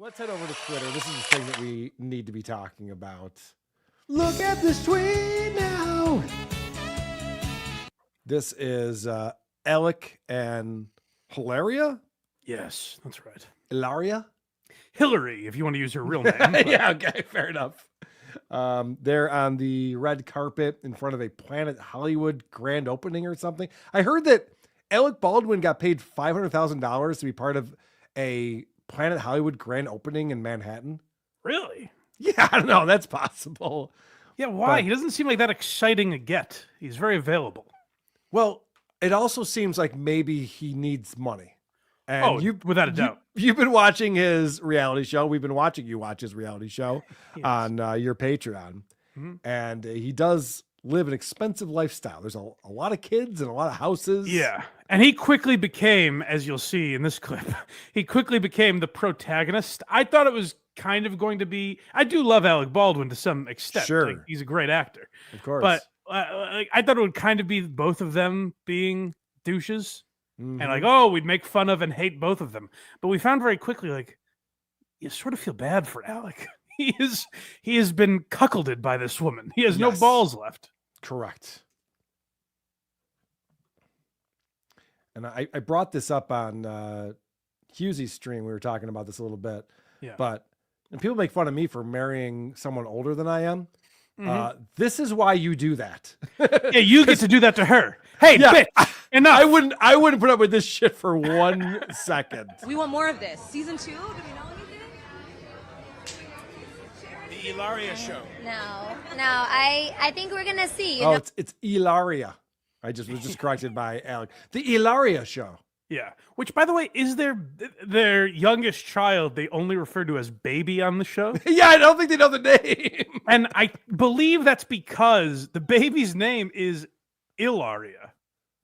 Let's head over to Twitter. This is the thing that we need to be talking about. Look at this tweet now. This is Alec and Hilaria. Yes, that's right. Hilaria? Hillary, if you want to use her real name. Yeah, okay, fair enough. They're on the red carpet in front of a Planet Hollywood grand opening or something. I heard that Alec Baldwin got paid $500,000 to be part of a Planet Hollywood grand opening in Manhattan. Really? Yeah, I don't know. That's possible. Yeah, why? But He doesn't seem like that exciting a get. He's very available. well, it also seems like maybe he needs money. And without a doubt. You've been watching his reality show. We've been watching you watch his reality show Yes. on your Patreon. Mhm. And he does live an expensive lifestyle. There's a lot of kids and a lot of houses. Yeah. And he quickly became, as you'll see in this clip, he quickly became the protagonist. I thought it was kind of going to be, I do love Alec Baldwin to some extent. Sure. Like, he's a great actor. Of course. But I thought it would kind of be both of them being douches. Mhm. And like, oh, we'd make fun of and hate both of them. But we found very quickly, like, you sort of feel bad for Alec. He has been cuckolded by this woman. He has no Yes. balls left. Correct. And I brought this up on Hughesy's stream. We were talking about this a little bit. Yeah. And people make fun of me for marrying someone older than I am. Mhm. This is why you do that. Yeah, you get to do that to her. Hey, Yeah, bitch, enough. I wouldn't put up with this shit for 1 second. We want more of this. Season 2? Do we know anything? The Hilaria show. No, I think we're gonna see. You Oh, know, it's Hilaria. I was just corrected by Alec. The Hilaria show. Yeah. Which, by the way, is their youngest child they only refer to as baby on the show. Yeah, I don't think they know the name. And I believe that's because the baby's name is Ilaria.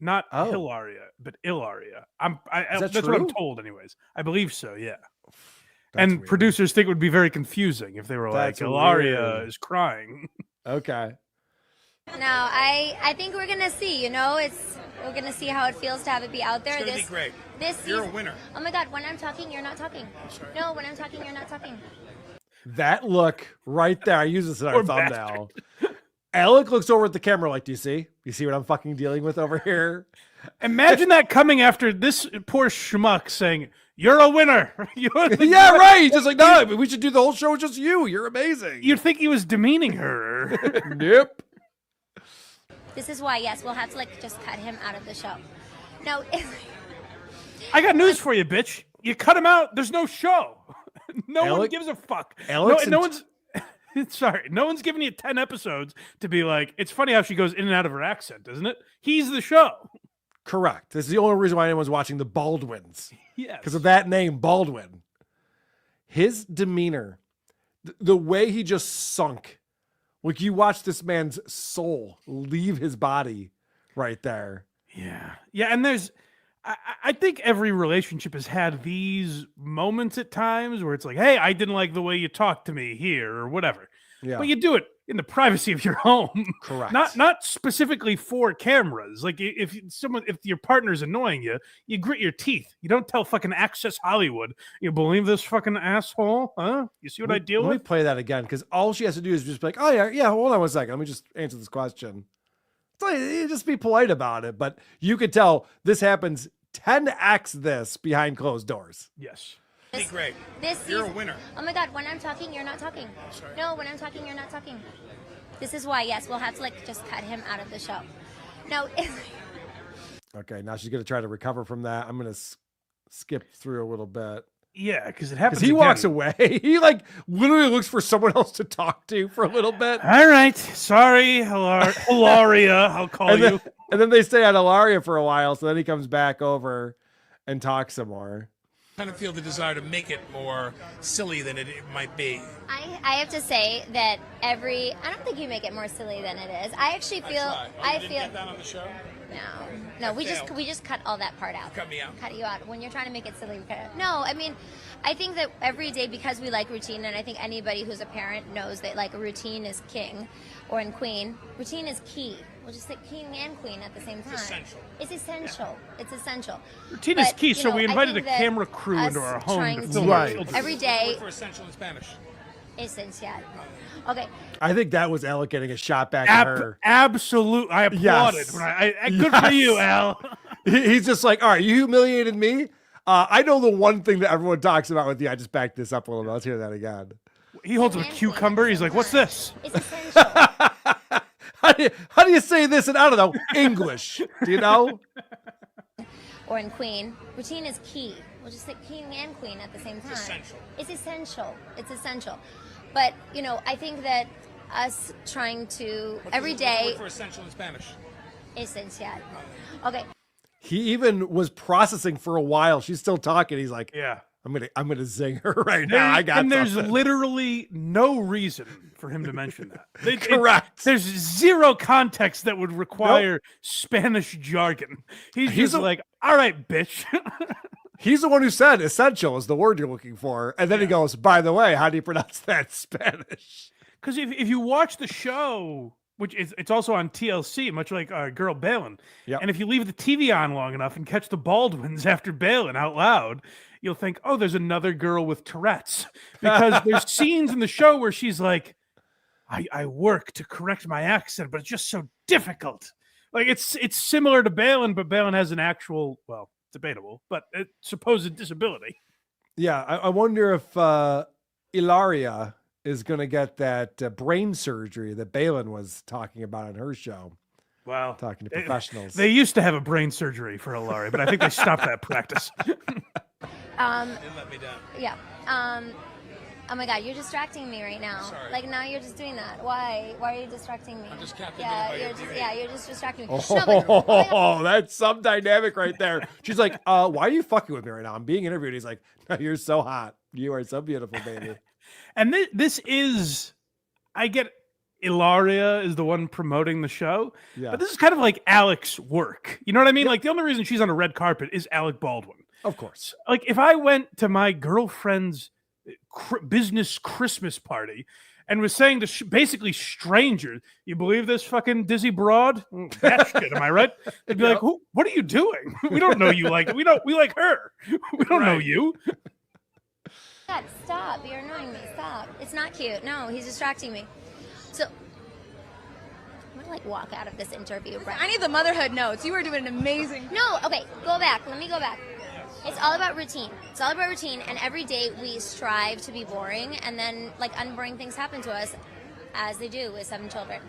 Not Oh. Hilaria, but Ilaria. Is that That's what I'm true? told, anyways. I believe so, yeah. That's And weird. producers think it would be very confusing if they were That's like, Ilaria weird. is crying. Okay. no, I think we're gonna see. You know, we're gonna see how it feels to have it be out there. It's gonna be great. This You're a season- winner. Oh my God! When I'm talking, you're not talking. sorry. No, when I'm talking, you're not talking. That look right there. I use this in our Poor thumbnail. Alec looks over at the camera like, do you see? You see what I'm fucking dealing with over here? Imagine that coming after this poor schmuck saying, "You're a winner." Yeah, right. He's just like, no, we should do the whole show with just you. You're amazing. You'd think he was demeaning her. Nope. This is why. Yes, we'll have to like just cut him out of the show. No, I got news for you, bitch. You cut him out, there's no show. No one Alec- gives a fuck. Alec's no in- one's sorry, no one's giving you 10 episodes to be like, it's funny how she goes in and out of her accent, isn't it? He's the show. Correct. This is the only reason why anyone's watching the Baldwins. Yes. Because of that name, Baldwin. His demeanor, the way he just sunk. Like you watch this man's soul leave his body right there. Yeah. Yeah, and I think every relationship has had these moments at times where it's like, hey, I didn't like the way you talked to me here or whatever. Yeah. But you do it in the privacy of your home. Correct. Not specifically for cameras. Like if your partner's annoying you, you grit your teeth. You don't tell fucking Access Hollywood, you believe this fucking asshole? Huh? You see what I deal Let me with? play that again because all she has to do is just be like, oh, yeah, hold on 1 second. Let me just answer this question. It's like, you just be polite about it. But you could tell this happens 10x this behind closed doors. Yes. Be great. this You're a season- winner. Oh my God! When I'm talking, you're not talking. sorry. No, when I'm talking, you're not talking. This is why. Yes, we'll have to like just cut him out of the show. No, Okay, now she's going to try to recover from that. I'm going to skip through a little bit. Yeah, because it happens. Because he walks again. away. He like literally looks for someone else to talk to for a little bit. All right. Sorry, Hilaria. I'll call And you. then, and then they stay on Hilaria for a while. So then he comes back over and talks some more. Kind of feel the desire to make it more silly than it might be. I have to say that I don't think you make it more silly than it is. I actually feel I feel Get that on the show. no. We failed. just cut all that part out. Cut me out. Cut you out when you're trying to make it silly. We cut it. No, I mean, I think that every day because we like routine, and I think anybody who's a parent knows that like routine is king, or in Queen, routine is key. Well, just like king and queen at the same time. essential. It's essential. It's essential. Routine is But, key, you so know, we I invited a think that camera crew into us our home trying to to film Right. children. every day. Word for essential in Spanish. Esencial. Okay. I think that was Alec getting a shot back at her. Absolute. I applauded. Yes. When good for Yes. you, Al. He's just like, all right, you humiliated me. I know the one thing that everyone talks about with you. I just backed this up a little bit. Let's hear that again. He holds up a And queen at the cucumber. He's same like, "What's time. this?" It's essential. How do you say this in, I don't know, English? Do you know? Or in queen. Routine is key. Well, just like king and queen at the same time. essential. It's essential. It's essential. But, you know, I think that us trying to every day. Word for essential in Spanish. Esencial. Okay. He even was processing for a while. She's still talking. He's like, Yeah. I'm gonna zing her right now. I got and there's something. literally no reason for him to mention that. Correct. There's zero context that would require Spanish jargon. He's just like, all right, bitch. He's the one who said essential is the word you're looking for. And then he goes, by the way, how do you pronounce that in Spanish? Because if you watch the show, which it's also on TLC, much like Girl Balin, Yep. and if you leave the TV on long enough and catch the Baldwins after Balin out loud, you'll think, oh, there's another girl with Tourette's. Because there's scenes in the show where she's like, I work to correct my accent, but it's just so difficult. Like it's similar to Balin, but Balin has an actual, well, debatable, but supposed disability. Yeah, I wonder if Hilaria is going to get that brain surgery that Balin was talking about on her show. Wow. Talking to professionals. They used to have a brain surgery for Hilaria, but I think they stopped that practice. They let me down. Yeah. Oh my God, you're distracting me right now. Sorry. Like now you're just doing that. Why? Why are you distracting me? I'm just captivated Yeah, by your you're just, beauty. yeah, you're just distracting me. No, but- oh my God. That's some dynamic right there. She's like, why are you fucking with me right now? I'm being interviewed. He's like, no, you're so hot. You are so beautiful, baby. And this is, I get Hilaria is the one promoting the show, Yeah. but this is kind of like Alec's work. You know what I mean? Like the only reason she's on a red carpet is Alec Baldwin. Of course. Like if I went to my girlfriend's business Christmas party and was saying to basically strangers, "You believe this fucking dizzy broad? That shit, am I right?" They'd be like, "Who? What are you doing? We don't know you like. We like her. We don't know you." God, stop. You're annoying me. Stop. It's not cute. No, he's distracting me. So, I'm gonna like walk out of this interview, Brett. I need the motherhood notes. You are doing amazing. No, okay, go back. Let me go back. It's all about routine. It's all about routine, and every day we strive to be boring, and then like unboring things happen to us, as they do with 7 children.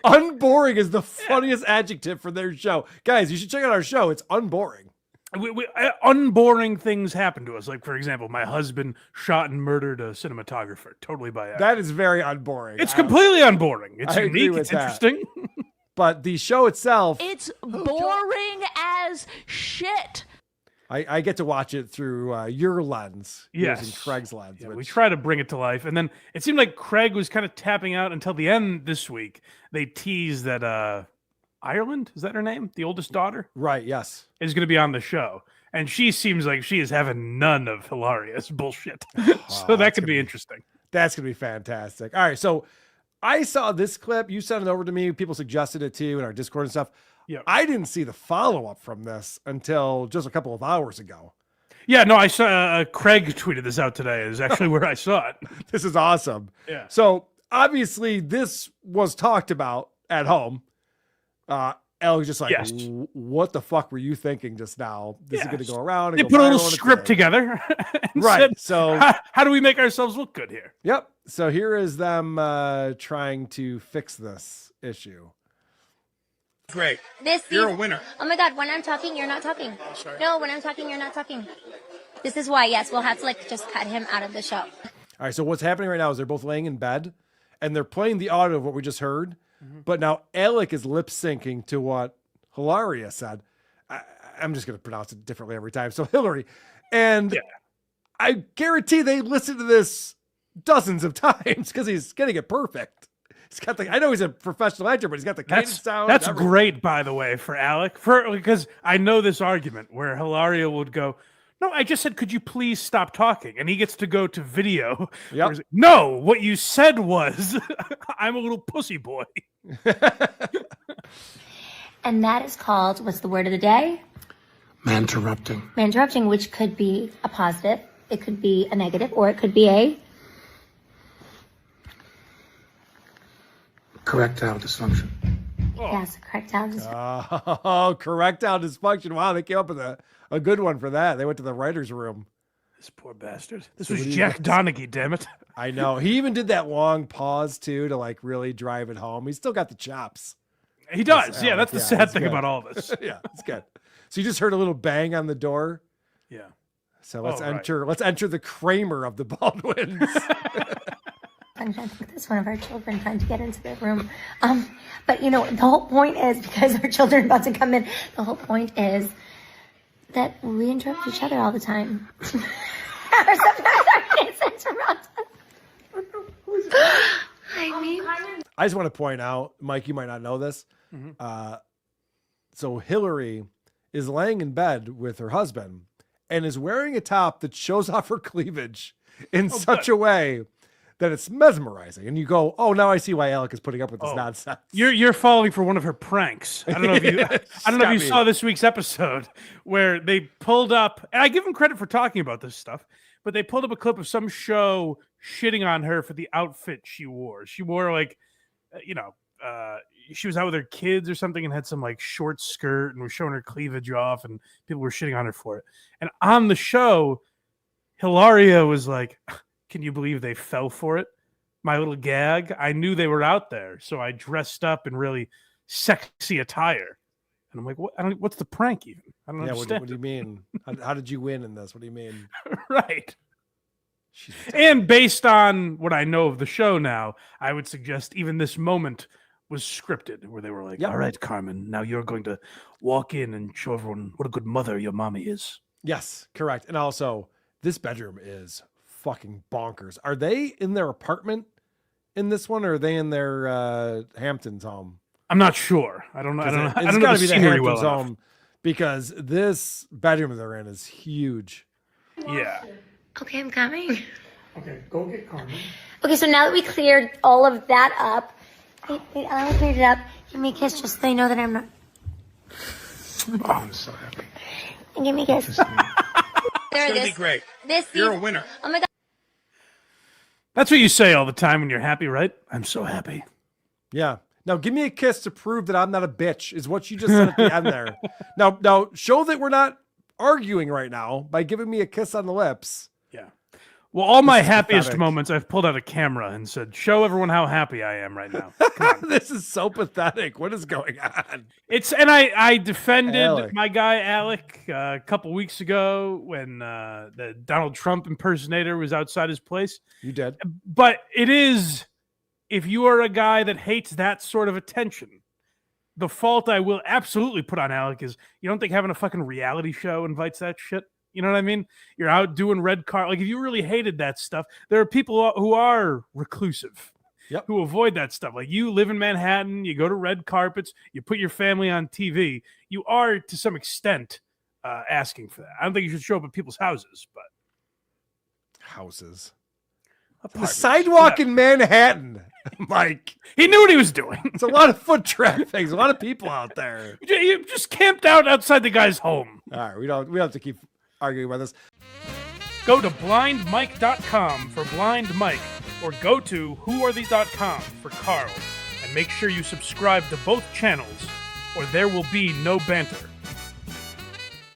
Unboring is the funniest adjective for their show. Guys, you should check out our show. It's unboring. Unboring things happen to us. Like, for example, my husband shot and murdered a cinematographer totally by accident. That is very unboring. It's completely unboring. It's I agree unique. with It's that. interesting. But the show itself, It's boring as shit. I get to watch it through your lens. Yes. Using Craig's lens. Yeah, we which, try to bring it to life. And then it seemed like Craig was kind of tapping out until the end this week. They teased that Ireland, is that her name? The oldest daughter? right, yes. Is going to be on the show. And she seems like she is having none of Hilarious bullshit. So that could be interesting. That's going to be fantastic. All right, so I saw this clip. You sent it over to me. People suggested it too in our Discord and stuff. Yeah. I didn't see the follow-up from this until just a couple of hours ago. Yeah, no, I saw Craig tweeted this out today. Is actually where I saw it. This is awesome. Yeah. So obviously this was talked about at home. Elle was just like, Yes. what the fuck were you thinking just now? This is going to Yes. go around. And They go put a little viral and script it's together. And Right. said, So, how do we make ourselves look good here? yep. So here is them trying to fix this issue. Great. This You're a season- winner. Oh my God, when I'm talking, you're not talking. sorry. No, when I'm talking, you're not talking. This is why, yes, we'll have to like just cut him out of the show. All right. So what's happening right now is they're both laying in bed and they're playing the audio of what we just heard. But now Alec is lip syncing to what Hilaria said. I'm just going to pronounce it differently every time. So Hillary. And Yeah. I guarantee they listened to this dozens of times because he's getting it perfect. He's got the, I know he's a professional actor, but he's got the cadence sound. That's and everything. great, by the way, for Alec. Because I know this argument where Hilaria would go, "No, I just said, could you please stop talking?" And he gets to go to video. Yep. where he's like, "No, what you said was, I'm a little pussy boy." And that is called, what's the word of the day? Manterrupting. Manterrupting, which could be a positive, it could be a negative, or it could be a... Correctile dysfunction. Yes, correctile dysfunction. Oh, correctile dysfunction. Wow, they came up with a good one for that. They went to the writer's room. This poor bastard. This So was what do you Jack guys- Donaghy, damn it. I know. He even did that long pause, too, to like really drive it home. He's still got the chops. He does. Yeah, Alec. that's the Yeah, sad it's thing good. about all this. Yeah, it's good. So you just heard a little bang on the door. Yeah. So let's Oh, right. enter. Let's enter the Kramer of the Baldwins. I'm trying to think that's one of our children trying to get into the room. But you know, the whole point is, because our children are about to come in, the whole point is that we interrupt each other all the time. Or sometimes our kids interrupt us. I mean, I just want to point out, Mike, you might not know this. So Hillary is laying in bed with her husband and is wearing a top that shows off her cleavage in such a way that it's mesmerizing. And you go, oh, now I see why Alec is putting up with this nonsense. You're falling for one of her pranks. I don't know if you I don't know if you saw this week's episode where they pulled up, and I give them credit for talking about this stuff, but they pulled up a clip of some show shitting on her for the outfit she wore. She wore like she was out with her kids or something and had some like short skirt and was showing her cleavage off, and people were shitting on her for it. And on the show, Hilaria was like, can you believe they fell for it? My little gag. I knew they were out there, so I dressed up in really sexy attire. And I'm like, what? What's the prank even? I don't understand. What do you mean? How did you win in this? What do you mean? Right. And based on what I know of the show now, I would suggest even this moment was scripted, where they were like, all right, Carmen, now you're going to walk in and show everyone what a good mother your mommy is. Yes, correct. And also, this bedroom is fucking bonkers. Are they in their apartment in this one, or are they in their Hamptons home? I'm not sure. I don't know. I don't know. I It's don't got know to the be the scenery Hamptons well home enough. because this bedroom they're in is huge. Yeah. okay, I'm coming. Okay, go get Carmen. Okay, so now that we cleared all of that up, wait, I cleared it up. Give me a kiss just so they know that I'm not. Oh, I'm so happy. And give me a kiss. It's gonna be great. You're a winner. Oh my God. That's what you say all the time when you're happy, right? I'm so happy. Yeah. Now give me a kiss to prove that I'm not a bitch, is what you just said at the end there. Now show that we're not arguing right now by giving me a kiss on the lips. Yeah. Well, all my is happiest pathetic. moments, I've pulled out a camera and said, show everyone how happy I am right now. This is so pathetic. What is going on? And I defended Alec. my guy Alec a couple weeks ago when the Donald Trump impersonator was outside his place. You did. But it is, if you are a guy that hates that sort of attention, the fault I will absolutely put on Alec is, you don't think having a fucking reality show invites that shit? You know what I mean? You're out doing red car. Like, if you really hated that stuff, there are people who are reclusive, who avoid that stuff. Like, you live in Manhattan, you go to red carpets, you put your family on TV. You are, to some extent, asking for that. I don't think you should show up at people's houses, but Houses. The apartments. sidewalk Yeah. in Manhattan, Mike. He knew what he was doing. It's a lot of foot traffic. There's a lot of people out there. You just camped out outside the guy's home. All right, we don't have to keep arguing about this. Go to blindmike.com for Blind Mike, or go to whoarethese.com for Carl, and make sure you subscribe to both channels, or there will be no banter.